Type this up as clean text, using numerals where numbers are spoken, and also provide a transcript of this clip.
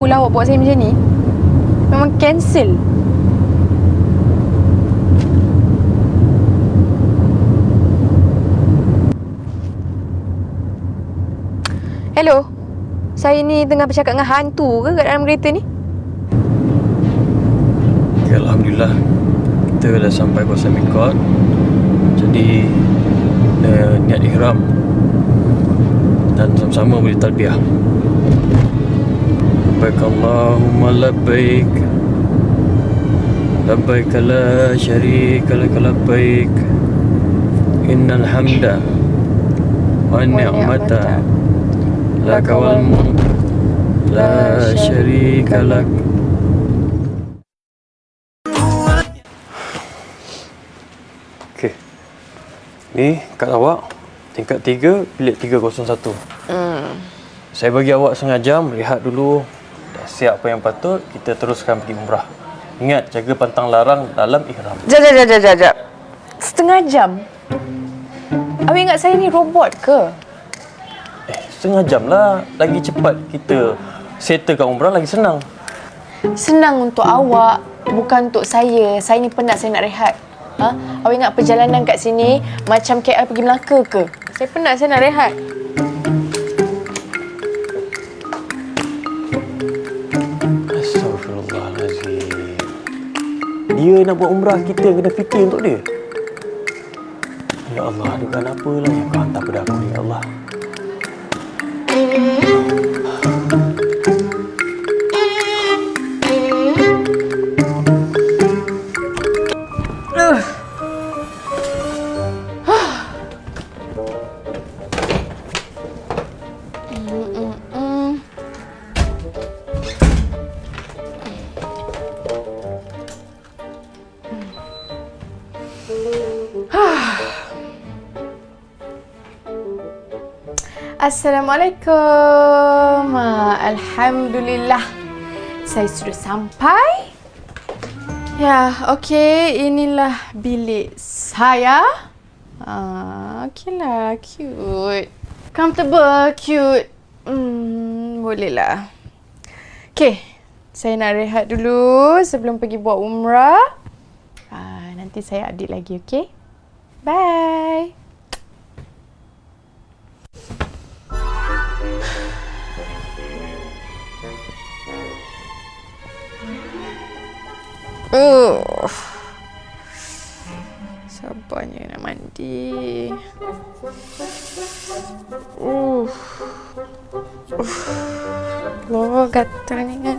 Pula awak buat saya macam ni. Memang cancel. Hello. Saya ni tengah bercakap dengan hantu ke kat dalam kereta ni? Ya, Alhamdulillah. Kita dah sampai kawasan mikot. Jadi niat ihram dan sama-sama boleh talbiyah. Labbaik Allahumma labbaik, labbaik la syarika lak labbaik, innal hamda wan ni'mata laka wal mulk la syarika lak. Okey. Ni kad awak, tingkat 3, bilik 301. Saya bagi awak setengah jam, rehat dulu. Dah siap apa yang patut, kita teruskan pergi umrah. Ingat, jaga pantang larang dalam ihram. Jap. Setengah jam? Awak ingat saya ni robot ke? Setengah jam lah. Lagi cepat kita settlekan umrah, lagi senang. Senang untuk awak, bukan untuk saya. Saya ni penat, saya nak rehat. Ha? Awak ingat perjalanan kat sini macam KL pergi Melaka ke? Saya penat, saya nak rehat. Astaghfirullahalazim. Dia nak buat umrah, kita kena fikir untuk dia. Ya Allah, dugaan apalah yang kau hantar pada aku, ya Allah. Assalamualaikum. Alhamdulillah. Saya sudah sampai. Ya, okey. Inilah bilik saya. Okeylah, cute. Comfortable, cute. Bolehlah. Okey. Saya nak rehat dulu sebelum pergi buat umrah. Nanti saya update lagi, okey? Bye. Sabarnya nak mandi. Allah, gatalnya.